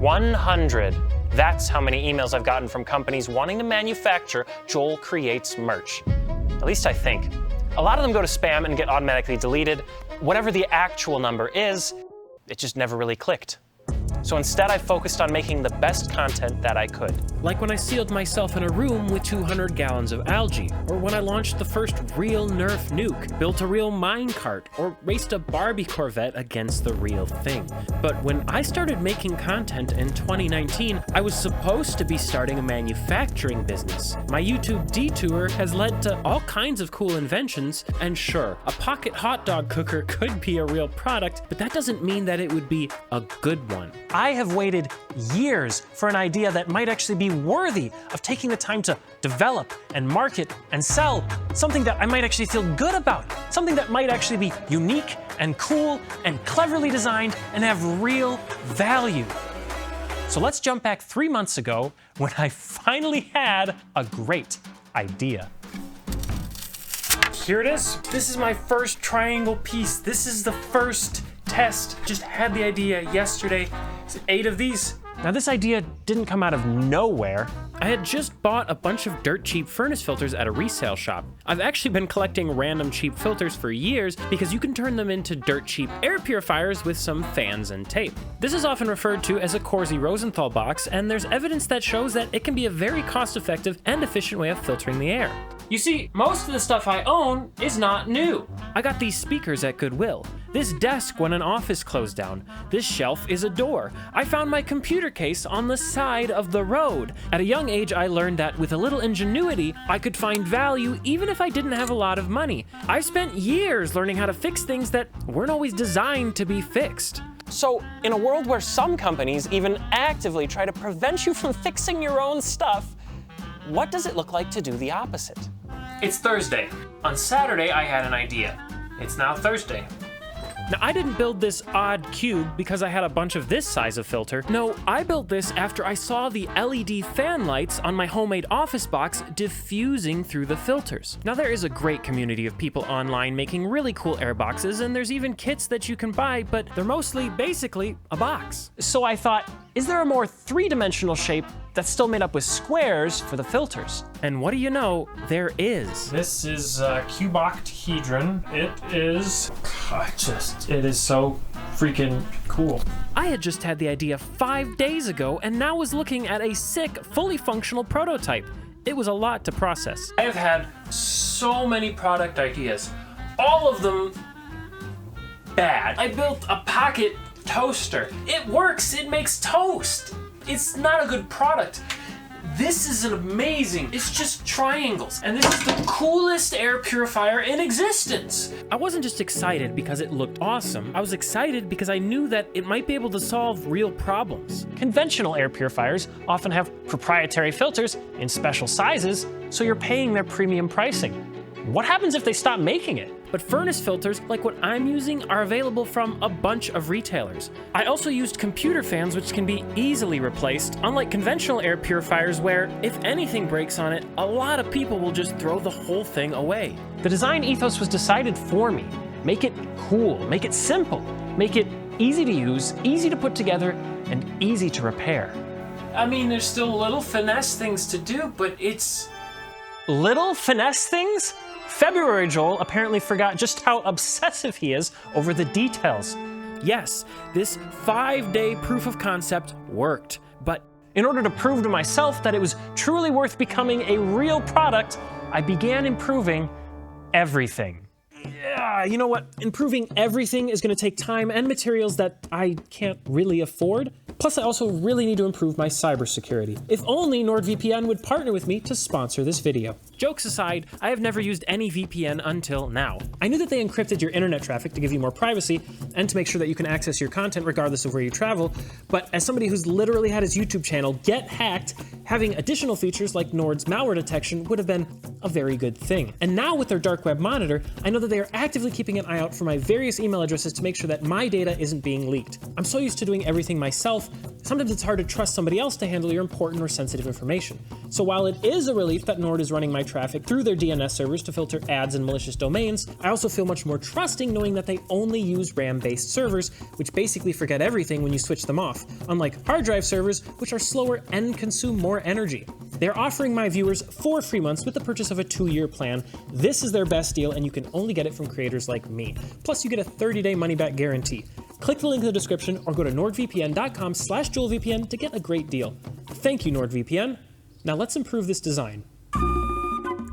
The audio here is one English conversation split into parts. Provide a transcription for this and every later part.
100. That's how many emails I've gotten from companies wanting to manufacture Joel Creates merch. At least I think. A lot of them go to spam and get automatically deleted. Whatever the actual number is, it just never really clicked. So instead, I focused on making the best content that I could. Like when I sealed myself in a room with 200 gallons of algae, or when I launched the first real Nerf nuke, built a real minecart, or raced a Barbie Corvette against the real thing. But when I started making content in 2019, I was supposed to be starting a manufacturing business. My YouTube detour has led to all kinds of cool inventions, and sure, a pocket hot dog cooker could be a real product, but that doesn't mean that it would be a good one. I have waited years for an idea that might actually be worthy of taking the time to develop and market and sell, something that I might actually feel good about, something that might actually be unique and cool and cleverly designed and have real value. So let's jump back 3 months ago when I finally had a great idea. Here it is. This is my first triangle piece. This is the first test. Just had the idea yesterday. It's 8 of these. Now this idea didn't come out of nowhere. I had just bought a bunch of dirt cheap furnace filters at a resale shop. I've actually been collecting random cheap filters for years because you can turn them into dirt cheap air purifiers with some fans and tape. This is often referred to as a Corsi-Rosenthal box, and there's evidence that shows that it can be a very cost-effective and efficient way of filtering the air. You see, most of the stuff I own is not new. I got these speakers at Goodwill, this desk when an office closed down, this shelf is a door. I found my computer case on the side of the road. At a young age, I learned that with a little ingenuity, I could find value even if I didn't have a lot of money. I spent years learning how to fix things that weren't always designed to be fixed. So, in a world where some companies even actively try to prevent you from fixing your own stuff, what does it look like to do the opposite? It's Thursday. On Saturday, I had an idea. It's now Thursday. Now, I didn't build this OddCube because I had a bunch of this size of filter. No, I built this after I saw the LED fan lights on my homemade office box diffusing through the filters. Now, there is a great community of people online making really cool air boxes, and there's even kits that you can buy, but they're mostly basically a box. So I thought, is there a more three-dimensional shape that's still made up with squares for the filters? And what do you know, there is. This is cuboctahedron. It is, it is so freaking cool. I had just had the idea 5 days ago and now was looking at a sick, fully functional prototype. It was a lot to process. I have had so many product ideas, all of them bad. I built a pocket toaster. It works, it makes toast. It's not a good product. This is an amazing, it's just triangles. And this is the coolest air purifier in existence. I wasn't just excited because it looked awesome. I was excited because I knew that it might be able to solve real problems. Conventional air purifiers often have proprietary filters in special sizes, so you're paying their premium pricing. What happens if they stop making it? But furnace filters, like what I'm using, are available from a bunch of retailers. I also used computer fans, which can be easily replaced, unlike conventional air purifiers where, if anything breaks on it, a lot of people will just throw the whole thing away. The design ethos was decided for me. Make it cool, make it simple, make it easy to use, easy to put together, and easy to repair. I mean, there's still little finesse things to do, but it's... Little finesse things? February Joel apparently forgot just how obsessive he is over the details. Yes, this 5-day proof of concept worked, but in order to prove to myself that it was truly worth becoming a real product, I began improving everything. yeah, you know what? Improving everything is going to take time and materials that I can't really afford. Plus, I also really need to improve my cybersecurity. If only NordVPN would partner with me to sponsor this video. Jokes aside, I have never used any VPN until now. I knew that they encrypted your internet traffic to give you more privacy and to make sure that you can access your content regardless of where you travel, but as somebody who's literally had his YouTube channel get hacked, having additional features like Nord's malware detection would have been a very good thing. And now with their dark web monitor, I know that they are actively keeping an eye out for my various email addresses to make sure that my data isn't being leaked. I'm so used to doing everything myself, sometimes it's hard to trust somebody else to handle your important or sensitive information. So while it is a relief that Nord is running my traffic through their DNS servers to filter ads and malicious domains, I also feel much more trusting knowing that they only use RAM-based servers, which basically forget everything when you switch them off, unlike hard drive servers, which are slower and consume more energy. They're offering my viewers 4 free months with the purchase of a 2-year plan. This is their best deal, and you can only get it from creators like me. Plus, you get a 30-day money-back guarantee. Click the link in the description or go to nordvpn.com/JoelVPN to get a great deal. Thank you, NordVPN. Now let's improve this design.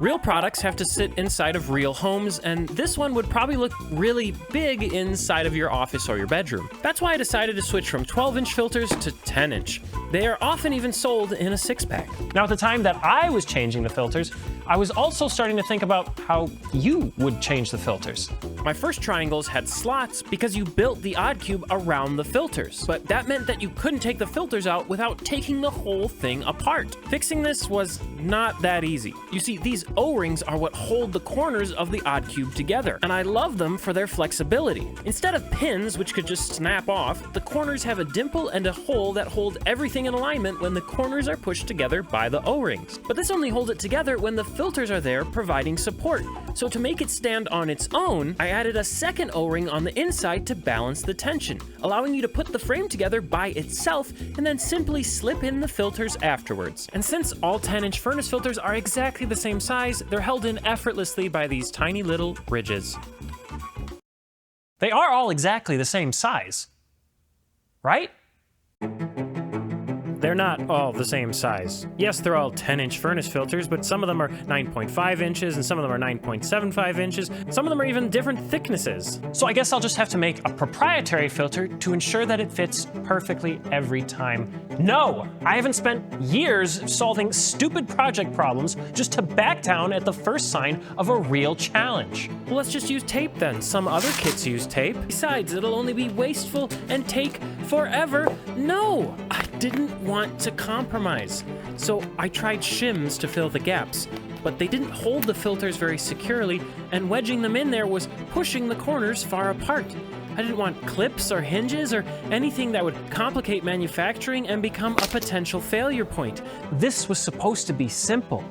Real products have to sit inside of real homes, and this one would probably look really big inside of your office or your bedroom. That's why I decided to switch from 12-inch filters to 10-inch. They are often even sold in a 6-pack. Now, at the time that I was changing the filters, I was also starting to think about how you would change the filters. My first triangles had slots because you built the OddCube around the filters, but that meant that you couldn't take the filters out without taking the whole thing apart. Fixing this was not that easy. You see, these O-rings are what hold the corners of the OddCube together, and I love them for their flexibility. Instead of pins, which could just snap off, the corners have a dimple and a hole that hold everything in alignment when the corners are pushed together by the O-rings. But this only holds it together when the filters are there providing support. So to make it stand on its own, I added a second O-ring on the inside to balance the tension, allowing you to put the frame together by itself and then simply slip in the filters afterwards. And since all 10-inch furnace filters are exactly the same size, they're held in effortlessly by these tiny little ridges. They are all exactly the same size, right? They're not all the same size. Yes, they're all 10-inch furnace filters, but some of them are 9.5 inches and some of them are 9.75 inches. Some of them are even different thicknesses. So I guess I'll just have to make a proprietary filter to ensure that it fits perfectly every time. No, I haven't spent years solving stupid project problems just to back down at the first sign of a real challenge. Well, let's just use tape then. Some other kits use tape. Besides, it'll only be wasteful and take forever. No, I didn't want to compromise. So I tried shims to fill the gaps, but they didn't hold the filters very securely, and wedging them in there was pushing the corners far apart. I didn't want clips or hinges or anything that would complicate manufacturing and become a potential failure point. This was supposed to be simple.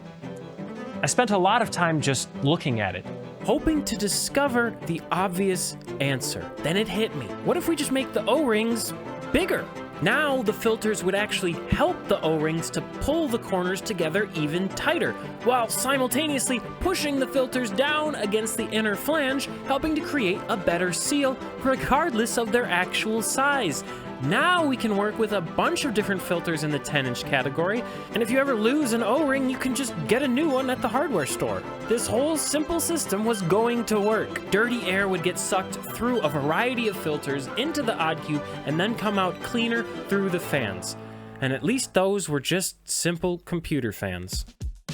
I spent a lot of time just looking at it, hoping to discover the obvious answer. Then it hit me. What if we just make the O-rings bigger? Now the filters would actually help the O-rings to pull the corners together even tighter, while simultaneously pushing the filters down against the inner flange, helping to create a better seal regardless of their actual size. Now we can work with a bunch of different filters in the 10-inch category, and if you ever lose an O-ring, you can just get a new one at the hardware store. This whole simple system was going to work. Dirty air would get sucked through a variety of filters into the OddCube and then come out cleaner through the fans. And at least those were just simple computer fans.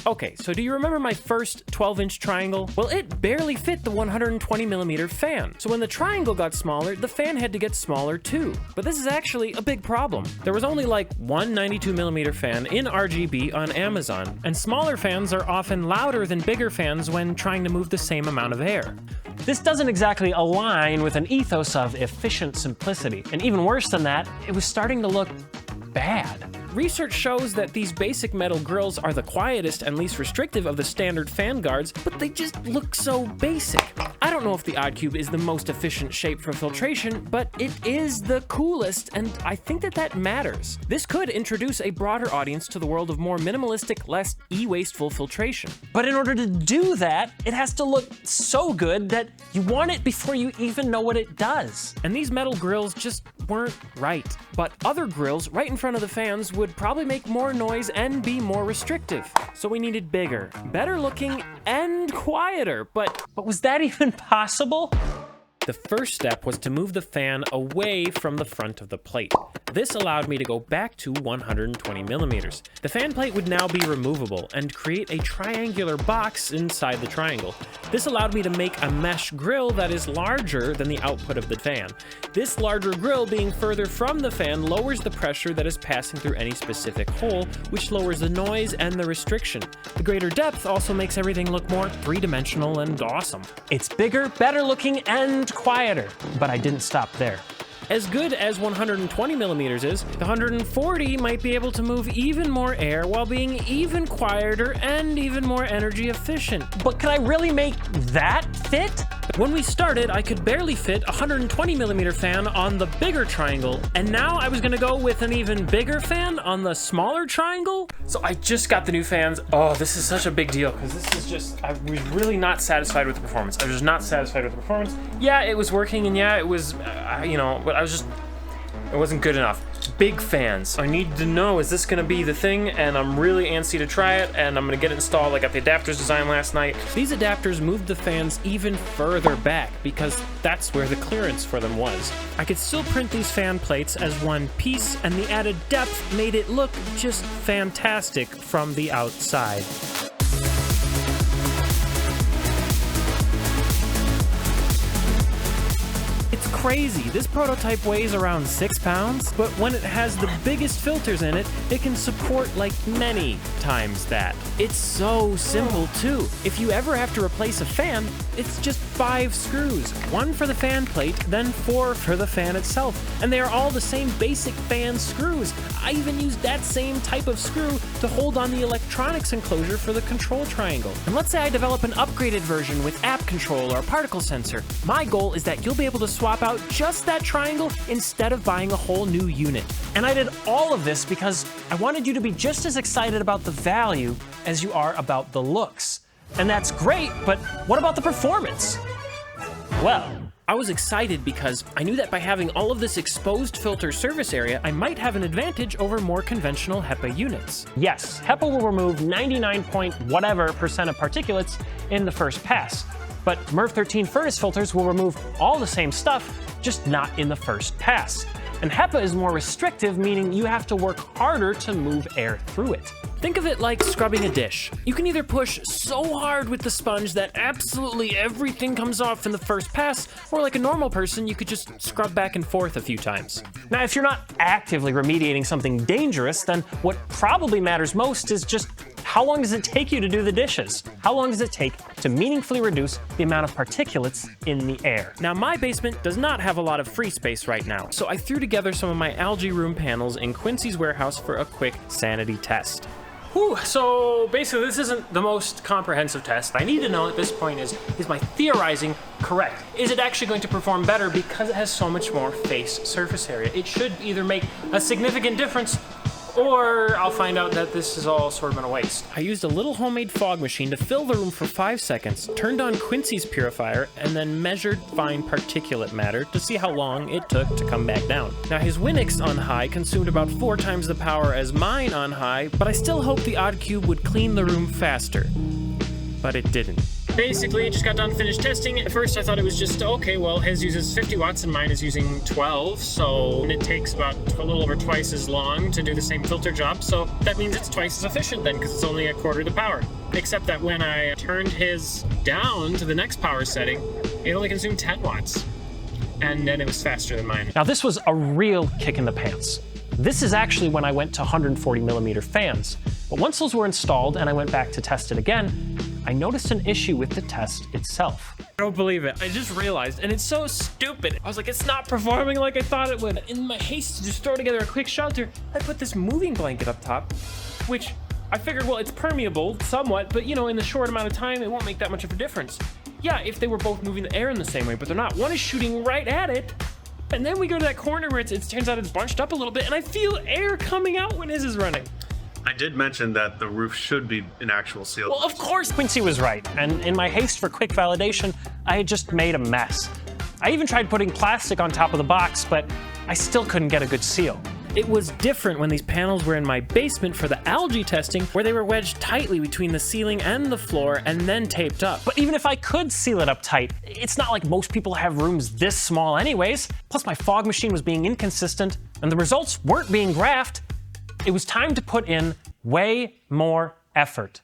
Okay, so do you remember my first 12-inch triangle? Well, it barely fit the 120mm fan. So when the triangle got smaller, the fan had to get smaller too. But this is actually a big problem. There was only like one 92mm fan in RGB on Amazon, and smaller fans are often louder than bigger fans when trying to move the same amount of air. This doesn't exactly align with an ethos of efficient simplicity. And even worse than that, it was starting to look bad. Research shows that these basic metal grills are the quietest and least restrictive of the standard fan guards, but they just look so basic. I don't know if the OddCube is the most efficient shape for filtration, but it is the coolest, and I think that matters. This could introduce a broader audience to the world of more minimalistic, less e-wasteful filtration. But in order to do that, it has to look so good that you want it before you even know what it does. And these metal grills just weren't right. But other grills right in front of the fans would probably make more noise and be more restrictive. So we needed bigger, better looking, and quieter, but was that even possible? The first step was to move the fan away from the front of the plate. This allowed me to go back to 120 millimeters. The fan plate would now be removable and create a triangular box inside the triangle. This allowed me to make a mesh grill that is larger than the output of the fan. This larger grill being further from the fan lowers the pressure that is passing through any specific hole, which lowers the noise and the restriction. The greater depth also makes everything look more three-dimensional and awesome. It's bigger, better looking, and quieter. But I didn't stop there. As good as 120 millimeters is, the 140 might be able to move even more air while being even quieter and even more energy efficient. But can I really make that fit? When we started, I could barely fit a 120 millimeter fan on the bigger triangle, and now I was gonna go with an even bigger fan on the smaller triangle? So I just got the new fans. Oh, this is such a big deal because this is just, I was really not satisfied with the performance. I was just not satisfied with the performance. Yeah, it was working, and yeah, it was, but it wasn't good enough. Big fans. I need to know, is this gonna be the thing? And I'm really antsy to try it, and I'm gonna get it installed. I got the adapters designed last night. These adapters moved the fans even further back because that's where the clearance for them was. I could still print these fan plates as one piece, and the added depth made it look just fantastic from the outside. It's crazy. This prototype weighs around 6 pounds, but when it has the biggest filters in it, it can support like many times that. It's so simple too. If you ever have to replace a fan, it's just 5 screws. 1 for the fan plate, then 4 for the fan itself. And they are all the same basic fan screws. I even used that same type of screw to hold on the electronics enclosure for the control triangle. And let's say I develop an upgraded version with app control or particle sensor. My goal is that you'll be able to swap out just that triangle instead of buying a whole new unit. And I did all of this because I wanted you to be just as excited about the value as you are about the looks. And that's great, but what about the performance? Well, I was excited because I knew that by having all of this exposed filter surface area, I might have an advantage over more conventional HEPA units. yes, HEPA will remove 99 point whatever % of particulates in the first pass. But MERV 13 furnace filters will remove all the same stuff, just not in the first pass. And HEPA is more restrictive, meaning you have to work harder to move air through it. Think of it like scrubbing a dish. You can either push so hard with the sponge that absolutely everything comes off in the first pass, or like a normal person, you could just scrub back and forth a few times. Now, if you're not actively remediating something dangerous, then what probably matters most is just how long does it take you to do the dishes? How long does it take to meaningfully reduce the amount of particulates in the air? Now, my basement does not have a lot of free space right now, so I threw together some of my algae room panels in Quincy's warehouse for a quick sanity test. Whew, so basically this isn't the most comprehensive test. I need to know at this point is my theorizing correct? Is it actually going to perform better because it has so much more face surface area? It should either make a significant difference or I'll find out that this is all sort of been a waste. I used a little homemade fog machine to fill the room for 5 seconds, turned on Quincy's purifier, and then measured fine particulate matter to see how long it took to come back down. Now, his Winix on high consumed about 4 times the power as mine on high, but I still hoped the OddCube would clean the room faster. But it didn't. Basically, just got done finished testing. At first I thought it was just, okay, well, his uses 50 watts and mine is using 12, so it takes about a little over twice as long to do the same filter job, so that means it's twice as efficient then, because it's only a quarter the power. Except that when I turned his down to the next power setting, it only consumed 10 watts. And then it was faster than mine. Now, this was a real kick in the pants. This is actually when I went to 140 millimeter fans. But once those were installed and I went back to test it again, I noticed an issue with the test itself. I don't believe it. I just realized, and it's so stupid. I was like, it's not performing like I thought it would. In my haste to just throw together a quick shelter, I put this moving blanket up top, which I figured, well, it's permeable somewhat, but you know, in the short amount of time, it won't make that much of a difference. Yeah, if they were both moving the air in the same way, but they're not. One is shooting right at it, and then we go to that corner where it turns out it's bunched up a little bit, and I feel air coming out when his is running. I did mention that the roof should be an actual seal. Well, of course Quincy was right, and in my haste for quick validation, I had just made a mess. I even tried putting plastic on top of the box, but I still couldn't get a good seal. It was different when these panels were in my basement for the algae testing, where they were wedged tightly between the ceiling and the floor and then taped up. But even if I could seal it up tight, it's not like most people have rooms this small anyways. Plus my fog machine was being inconsistent and the results weren't being graphed. It was time to put in way more effort.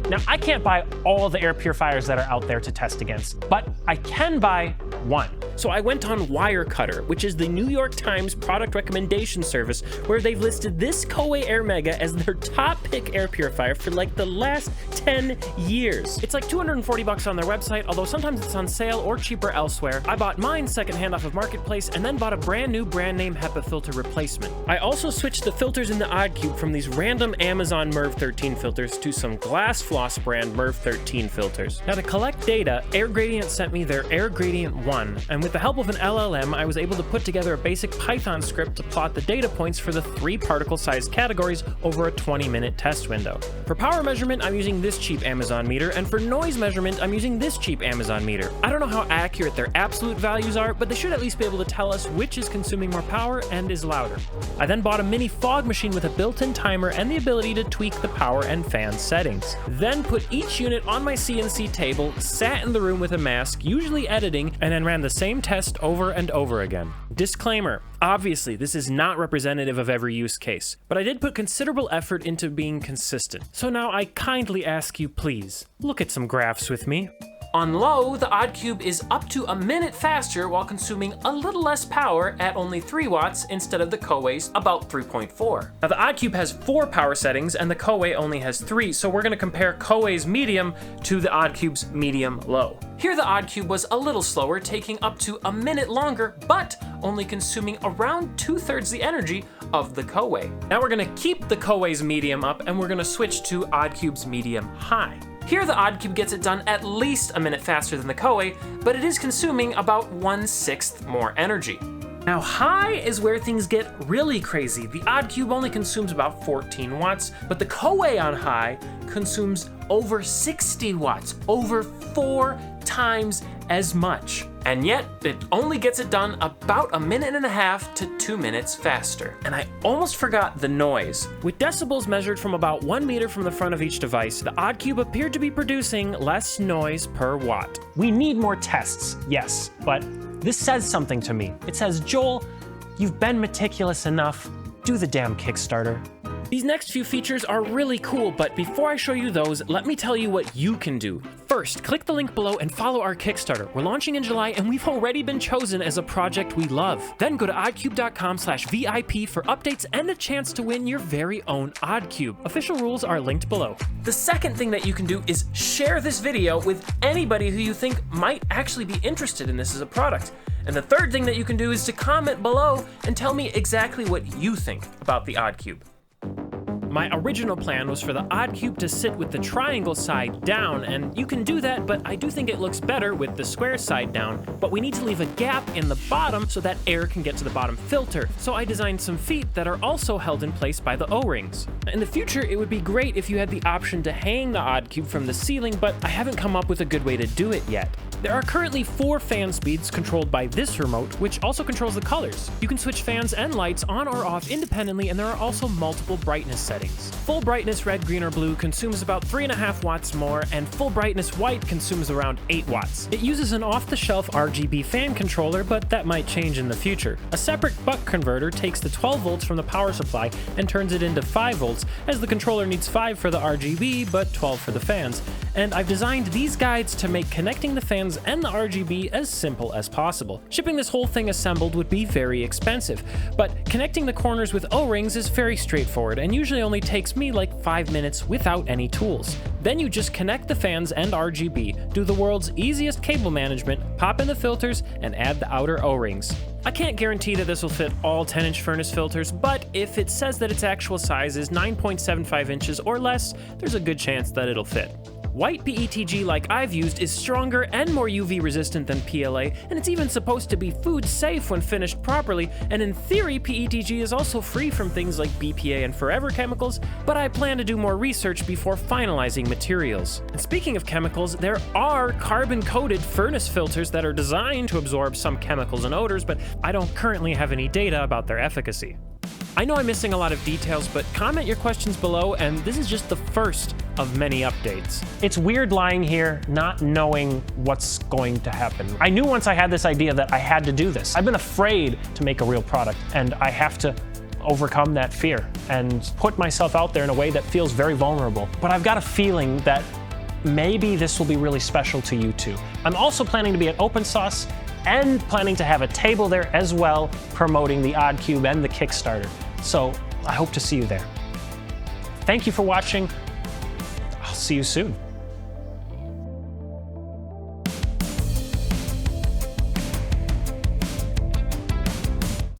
Now, I can't buy all the air purifiers that are out there to test against, but I can buy one. So I went on Wirecutter, which is the New York Times product recommendation service, where they've listed this Koei Air Mega as their top pick air purifier for like the last 10 years. It's like $240 on their website, although sometimes it's on sale or cheaper elsewhere. I bought mine secondhand off of Marketplace and then bought a brand new brand name HEPA filter replacement. I also switched the filters in the OddCube from these random Amazon MERV 13 filters to some Glass Floss brand MERV 13 filters. Now to collect data, Air Gradient sent me their Air Gradient 1, and with the help of an LLM, I was able to put together a basic Python script to plot the data points for the 3 particle-sized categories over a 20-minute test window. For power measurement, I'm using this cheap Amazon meter, and for noise measurement, I'm using this cheap Amazon meter. I don't know how accurate their absolute values are, but they should at least be able to tell us which is consuming more power and is louder. I then bought a mini fog machine with a built-in timer and the ability to tweak the power and fan settings. Then put each unit on my CNC table, sat in the room with a mask, usually editing, and then ran the same test over and over again. Disclaimer, obviously this is not representative of every use case, but I did put considerable effort into being consistent. So now I kindly ask you, please, look at some graphs with me. On low, the OddCube is up to a minute faster while consuming a little less power at only 3 watts instead of the Koei's about 3.4. Now the OddCube has 4 power settings and the Koei only has 3, so we're going to compare Koei's medium to the OddCube's medium low. Here the OddCube was a little slower, taking up to a minute longer, but only consuming around 2/3 the energy of the Koei. Now we're going to keep the Koei's medium up and we're going to switch to OddCube's medium high. Here the OddCube gets it done at least a minute faster than the Koei, but it is consuming about 1/6 more energy. Now high is where things get really crazy. The OddCube only consumes about 14 watts, but the Koei on high consumes over 60 watts, over 4 times as much. And yet, it only gets it done about 1.5 to 2 minutes faster. And I almost forgot the noise. With decibels measured from about 1 meter from the front of each device, the OddCube appeared to be producing less noise per watt. We need more tests, yes, but this says something to me. It says, Joel, you've been meticulous enough. Do the damn Kickstarter. These next few features are really cool, but before I show you those, let me tell you what you can do. First, click the link below and follow our Kickstarter. We're launching in July and we've already been chosen as a project we love. Then go to oddcube.com/VIP for updates and a chance to win your very own OddCube. Official rules are linked below. The second thing that you can do is share this video with anybody who you think might actually be interested in this as a product. And the third thing that you can do is to comment below and tell me exactly what you think about the OddCube. My original plan was for the OddCube to sit with the triangle side down, and you can do that, but I do think it looks better with the square side down. But we need to leave a gap in the bottom so that air can get to the bottom filter. So I designed some feet that are also held in place by the O-rings. In the future, it would be great if you had the option to hang the OddCube from the ceiling, but I haven't come up with a good way to do it yet. There are currently 4 fan speeds controlled by this remote, which also controls the colors. You can switch fans and lights on or off independently, and there are also multiple brightness settings. Full brightness red, green, or blue consumes about 3.5 watts more, and full brightness white consumes around 8 watts. It uses an off-the-shelf RGB fan controller, but that might change in the future. A separate buck converter takes the 12 volts from the power supply and turns it into 5 volts, as the controller needs 5 for the RGB, but 12 for the fans. And I've designed these guides to make connecting the fans and the RGB as simple as possible. Shipping this whole thing assembled would be very expensive, but connecting the corners with O-rings is very straightforward and usually only takes me like 5 minutes without any tools. Then you just connect the fans and RGB, do the world's easiest cable management, pop in the filters, and add the outer O-rings. I can't guarantee that this will fit all 10-inch furnace filters, but if it says that its actual size is 9.75 inches or less, there's a good chance that it'll fit. White PETG like I've used is stronger and more UV resistant than PLA, and it's even supposed to be food safe when finished properly, and in theory PETG is also free from things like BPA and forever chemicals, but I plan to do more research before finalizing materials. And speaking of chemicals, there are carbon-coated furnace filters that are designed to absorb some chemicals and odors, but I don't currently have any data about their efficacy. I know I'm missing a lot of details, but comment your questions below, and this is just the first of many updates. It's weird lying here not knowing what's going to happen. I knew once I had this idea that I had to do this. I've been afraid to make a real product, and I have to overcome that fear and put myself out there in a way that feels very vulnerable. But I've got a feeling that maybe this will be really special to you too. I'm also planning to be at Open Sauce and planning to have a table there as well, promoting the OddCube and the Kickstarter. So I hope to see you there. Thank you for watching. I'll see you soon.